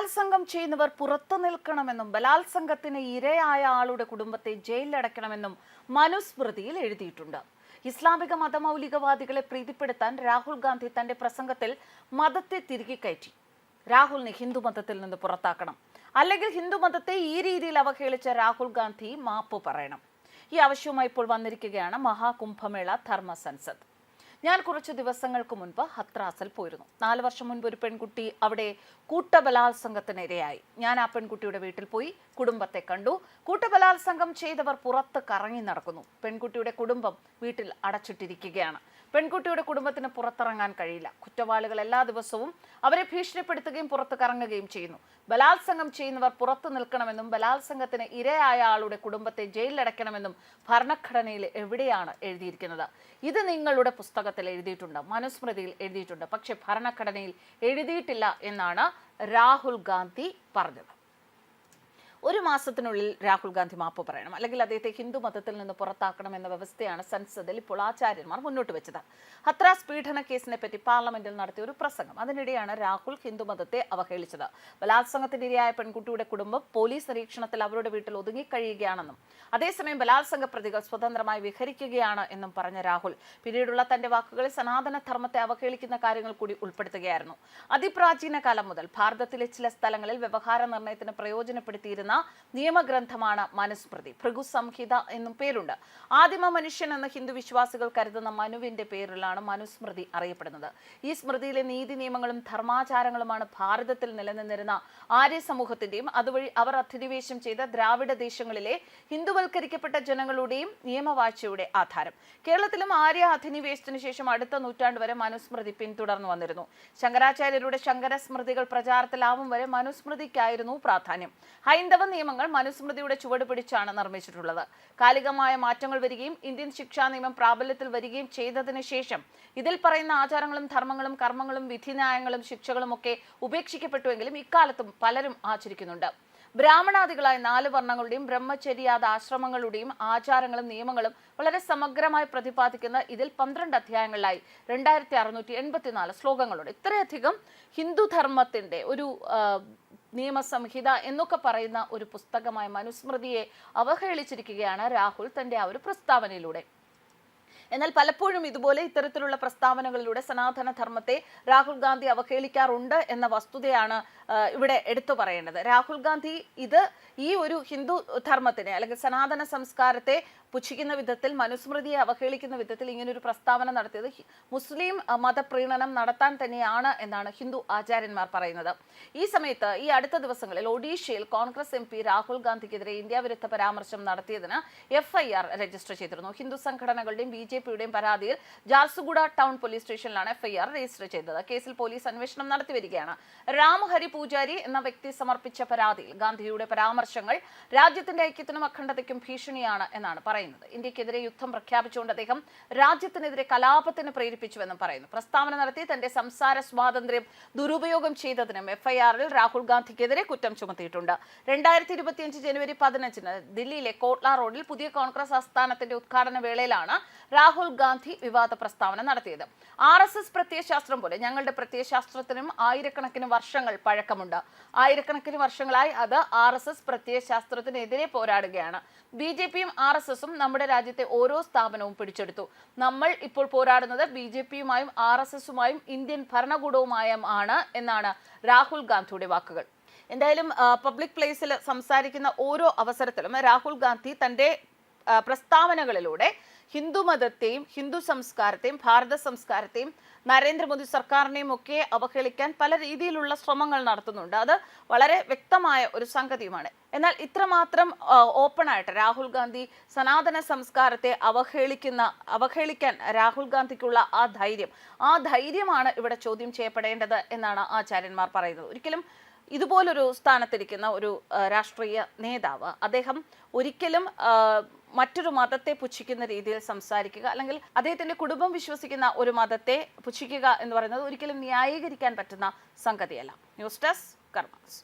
ബലാത്സംഗം ചെയ്യുന്നവർ പുറത്തു നിൽക്കണമെന്നും ബലാത്സംഗത്തിന് ഇരയായ ആളുടെ കുടുംബത്തെ ജയിലിലടയ്ക്കണമെന്നും മനുസ്മൃതിയിൽ എഴുതിയിട്ടുണ്ട്. ഇസ്ലാമിക മതമൗലികവാദികളെ പ്രീതിപ്പെടുത്താൻ രാഹുൽ ഗാന്ധി തന്റെ പ്രസംഗത്തിൽ മതത്തെ തിരികെ കയറ്റി. രാഹുലിനെ ഹിന്ദുമതത്തിൽ നിന്ന് പുറത്താക്കണം, അല്ലെങ്കിൽ ഹിന്ദുമതത്തെ ഈ രീതിയിൽ അവഹേളിച്ച രാഹുൽ ഗാന്ധി മാപ്പ് പറയണം. ഈ ആവശ്യവുമായി ഇപ്പോൾ വന്നിരിക്കുകയാണ് മഹാകുംഭമേള ധർമ്മ സൻസദ്. ഞാൻ കുറച്ച് ദിവസങ്ങൾക്ക് മുൻപ് ഹത്രാസിൽ പോയിരുന്നു. 4 വർഷം മുൻപ് ഒരു പെൺകുട്ടി അവിടെ കൂട്ടബലാത്സംഗത്തിനിരയായി. ഞാൻ ആ പെൺകുട്ടിയുടെ വീട്ടിൽ പോയി കുടുംബത്തെ കണ്ടു. കൂട്ടബലാത്സംഗം ചെയ്തവർ പുറത്ത് കറങ്ങി നടക്കുന്നു. പെൺകുട്ടിയുടെ കുടുംബം വീട്ടിൽ അടച്ചിട്ടിരിക്കുകയാണ്. പെൺകുട്ടിയുടെ കുടുംബത്തിന് പുറത്തിറങ്ങാൻ കഴിയില്ല. കുറ്റവാളികൾ എല്ലാ ദിവസവും അവരെ ഭീഷണിപ്പെടുത്തുകയും പുറത്ത് കറങ്ങുകയും ചെയ്യുന്നു. ബലാത്സംഗം ചെയ്യുന്നവർ പുറത്തു നിൽക്കണമെന്നും ബലാത്സംഗത്തിന് ഇരയായ ആളുടെ കുടുംബത്തെ ജയിലിലടയ്ക്കണമെന്നും ഭരണഘടനയിൽ എവിടെയാണ് എഴുതിയിരിക്കുന്നത്? ഇത് നിങ്ങളുടെ പുസ്തകത്തിൽ എഴുതിയിട്ടുണ്ട്, മനുസ്മൃതിയിൽ എഴുതിയിട്ടുണ്ട്, പക്ഷെ ഭരണഘടനയിൽ എഴുതിയിട്ടില്ല എന്നാണ് രാഹുൽ ഗാന്ധി പറഞ്ഞത്. 1 മാസത്തിനുള്ളിൽ രാഹുൽ ഗാന്ധി മാപ്പ് പറയണം, അല്ലെങ്കിൽ അദ്ദേഹത്തെ ഹിന്ദു മതത്തിൽ നിന്ന് പുറത്താക്കണം എന്ന വ്യവസ്ഥയാണ് സൻസദിൽ ഇപ്പോൾ ആചാര്യന്മാർ മുന്നോട്ട് വെച്ചത്. ഹത്രാസ് പീഡന കേസിനെ പറ്റി പാർലമെന്റിൽ നടത്തിയ ഒരു പ്രസംഗം, അതിനിടെയാണ് രാഹുൽ ഹിന്ദു മതത്തെ അവഹേളിച്ചത്. ബലാത്സംഗത്തിനിരയായ പെൺകുട്ടിയുടെ കുടുംബം പോലീസ് നിരീക്ഷണത്തിൽ അവരുടെ വീട്ടിൽ ഒതുങ്ങിക്കഴിയുകയാണെന്നും അതേസമയം ബലാത്സംഗ പ്രതികൾ സ്വതന്ത്രമായി വിഹരിക്കുകയാണ് എന്നും പറഞ്ഞ രാഹുൽ പിന്നീടുള്ള തന്റെ വാക്കുകളിൽ സനാതന ധർമ്മത്തെ അവഹേളിക്കുന്ന കാര്യങ്ങൾ കൂടി ഉൾപ്പെടുത്തുകയായിരുന്നു. അതിപ്രാചീന കാലം മുതൽ ഭാരതത്തിലെ ചില സ്ഥലങ്ങളിൽ വ്യവഹാര നിർണയത്തിന് പ്രയോജനപ്പെടുത്തിയിരുന്ന നിയമഗ്രന്ഥമാണ് മനുസ്മൃതി. ഭൃഗു സംഹിത എന്നും പേരുണ്ട്. ആദിമ മനുഷ്യൻ എന്ന് ഹിന്ദു വിശ്വാസികൾ കരുതുന്ന മനുവിന്റെ പേരിലാണ് മനുസ്മൃതി അറിയപ്പെടുന്നത്. ഈ സ്മൃതിയിലെ നീതി നിയമങ്ങളും ധർമാചാരങ്ങളുമാണ് ഭാരതത്തിൽ നിലനിന്നിരുന്ന ആര്യ സമൂഹത്തിന്റെയും അതുവഴി അവർ അധിനിവേശം ചെയ്ത ദ്രാവിഡ ദേശങ്ങളിലെ ഹിന്ദുവൽക്കരിക്കപ്പെട്ട ജനങ്ങളുടെയും നിയമവാഴ്ചയുടെ ആധാരം. കേരളത്തിലും ആര്യ അധിനിവേശത്തിന് ശേഷം അടുത്ത നൂറ്റാണ്ട് വരെ മനുസ്മൃതി പിന്തുടർന്നു വന്നിരുന്നു. ശങ്കരാചാര്യരുടെ ശങ്കരസ്മൃതികൾ പ്രചാരത്തിലാവും വരെ മനുസ്മൃതിക്കായിരുന്നു പ്രാധാന്യം. ഹൈന്ദവ നിയമങ്ങൾ മനുസ്മൃതിയുടെ ചുവട് പിടിച്ചാണ് നിർമ്മിച്ചിട്ടുള്ളത്. കാലികമായ മാറ്റങ്ങൾ വരികയും ഇന്ത്യൻ ശിക്ഷാ നിയമം പ്രാബല്യത്തിൽ വരികയും ചെയ്തതിനു ശേഷം ഇതിൽ പറയുന്ന ആചാരങ്ങളും ധർമ്മങ്ങളും കർമ്മങ്ങളും വിധിന്യായങ്ങളും ശിക്ഷകളും ഒക്കെ ഉപേക്ഷിക്കപ്പെട്ടുവെങ്കിലും ഇക്കാലത്തും പലരും ആചരിക്കുന്നുണ്ട്. ബ്രാഹ്മണാദികളായ 4 വർണ്ണങ്ങളുടെയും ബ്രഹ്മചര്യാദ ആശ്രമങ്ങളുടെയും ആചാരങ്ങളും നിയമങ്ങളും വളരെ സമഗ്രമായി പ്രതിപാദിക്കുന്ന ഇതിൽ 12 അധ്യായങ്ങളിലായി 2684 ശ്ലോകങ്ങളുണ്ട്. ഇത്രയധികം ഹിന്ദുധർമ്മത്തിന്റെ ഒരു നിയമസംഹിത എന്നൊക്കെ പറയുന്ന ഒരു പുസ്തകമായ മനുസ്മൃതിയെ അവഹേളിച്ചിരിക്കുകയാണ് രാഹുൽ തന്റെ ആ ഒരു പ്രസ്താവനയിലൂടെ. എന്നാൽ പലപ്പോഴും ഇതുപോലെ ഇത്തരത്തിലുള്ള പ്രസ്താവനകളിലൂടെ സനാതന ധർമ്മത്തെ രാഹുൽ ഗാന്ധി അവഹേളിക്കാറുണ്ട് എന്ന വസ്തുതയാണ് ഇവിടെ എടുത്തു പറയേണ്ടത്. രാഹുൽ ഗാന്ധി ഈ ഒരു ഹിന്ദു ധർമ്മത്തിനെ അല്ലെങ്കിൽ സനാതന സംസ്കാരത്തെ പുച്ഛിക്കുന്ന വിധത്തിൽ, മനുസ്മൃതിയെ അവഹേളിക്കുന്ന വിധത്തിൽ ഇങ്ങനൊരു പ്രസ്താവന നടത്തിയത് മുസ്ലിം മതപ്രീണനം നടത്താൻ തന്നെയാണ് എന്നാണ് ഹിന്ദു ആചാര്യന്മാർ പറയുന്നത്. ഈ സമയത്ത് ഈ അടുത്ത ദിവസങ്ങളിൽ ഒഡീഷയിൽ കോൺഗ്രസ് MP രാഹുൽ ഗാന്ധിക്കെതിരെ ഇന്ത്യ വിരുദ്ധ പരാമർശം നടത്തിയതിന് FIR രജിസ്റ്റർ ചെയ്തിരുന്നു. ഹിന്ദു സംഘടനകളുടെയും BJPയുടെയും പരാതിയിൽ ജാർസുഗുഡ ടൗൺ പോലീസ് സ്റ്റേഷനിലാണ് FIR രജിസ്റ്റർ ചെയ്തത്. കേസിൽ പോലീസ് അന്വേഷണം നടത്തി വരികയാണ്. രാംഹരി പൂജാരി എന്ന വ്യക്തി സമർപ്പിച്ച പരാതിയിൽ ഗാന്ധിയുടെ പരാമർശങ്ങൾ രാജ്യത്തിന്റെ ഐക്യത്തിനും അഖണ്ഡതയ്ക്കും ഭീഷണിയാണ് എന്നാണ് പറയുന്നത്. ഇന്ത്യക്കെതിരെ യുദ്ധം പ്രഖ്യാപിച്ചുകൊണ്ട് അദ്ദേഹം രാജ്യത്തിനെതിരെ കലാപത്തിന് പ്രേരിപ്പിച്ചുവെന്നും പറയുന്നു. പ്രസ്താവന നടത്തി തന്റെ സംസാര സ്വാതന്ത്ര്യം ദുരുപയോഗം ചെയ്തതിനും FIRൽ രാഹുൽ ഗാന്ധിക്കെതിരെ കുറ്റം ചുമത്തിയിട്ടുണ്ട്. 2025 ജനുവരി 15 ദില്ലിയിലെ കോട്ട്ല റോഡിൽ പുതിയ കോൺഗ്രസ് ആസ്ഥാനത്തിന്റെ ഉദ്ഘാടന വേളയിലാണ് രാഹുൽ ഗാന്ധി വിവാദ പ്രസ്താവന നടത്തിയത്. RSS പ്രത്യയശാസ്ത്രം പോലെ ഞങ്ങളുടെ പ്രത്യയശാസ്ത്രത്തിനും ആയിരക്കണക്കിന് വർഷങ്ങൾ പഴക്കമുണ്ട്. ആയിരക്കണക്കിന് വർഷങ്ങളായി അത് RSS പ്രത്യയശാസ്ത്രത്തിനെതിരെ പോരാടുകയാണ്. BJPയും RSSും നമ്മുടെ രാജ്യത്തെ ഓരോ സ്ഥാപനവും പിടിച്ചെടുത്തു. നമ്മൾ ഇപ്പോൾ പോരാടുന്നത് BJPയുമായും RSSുമായും ഇന്ത്യൻ ഭരണകൂടവുമായും ആണ് എന്നാണ് രാഹുൽ ഗാന്ധിയുടെ വാക്കുകൾ. എന്തായാലും പബ്ലിക് പ്ലേസിൽ സംസാരിക്കുന്ന ഓരോ അവസരത്തിലും രാഹുൽ ഗാന്ധി തന്റെ പ്രസ്താവനകളിലൂടെ ഹിന്ദുമതത്തെയും ഹിന്ദു സംസ്കാരത്തെയും ഭാരത സംസ്കാരത്തെയും നരേന്ദ്രമോദി സർക്കാരിനെയും ഒക്കെ അവഹേളിക്കാൻ പല രീതിയിലുള്ള ശ്രമങ്ങൾ നടത്തുന്നുണ്ട്. അത് വളരെ വ്യക്തമായ ഒരു സംഗതിയുമാണ്. എന്നാൽ ഇത്രമാത്രം ഓപ്പണായിട്ട് രാഹുൽ ഗാന്ധി സനാതന സംസ്കാരത്തെ അവഹേളിക്കാൻ രാഹുൽ ഗാന്ധിക്കുള്ള ആ ധൈര്യമാണ് ഇവിടെ ചോദ്യം ചെയ്യപ്പെടേണ്ടത് എന്നാണ് ആചാര്യന്മാർ പറയുന്നത്. ഒരിക്കലും ഇതുപോലൊരു സ്ഥാനത്തിരിക്കുന്ന ഒരു രാഷ്ട്രീയ നേതാവ് അദ്ദേഹം ഒരിക്കലും മറ്റൊരു മതത്തെ പുച്ഛിക്കുന്ന രീതിയിൽ സംസാരിക്കുക, അല്ലെങ്കിൽ അദ്ദേഹത്തിന്റെ കുടുംബം വിശ്വസിക്കുന്ന ഒരു മതത്തെ പുച്ഛിക്കുക എന്ന് പറയുന്നത് ഒരിക്കലും ന്യായീകരിക്കാൻ പറ്റുന്ന സംഗതിയല്ല. News desk karmas.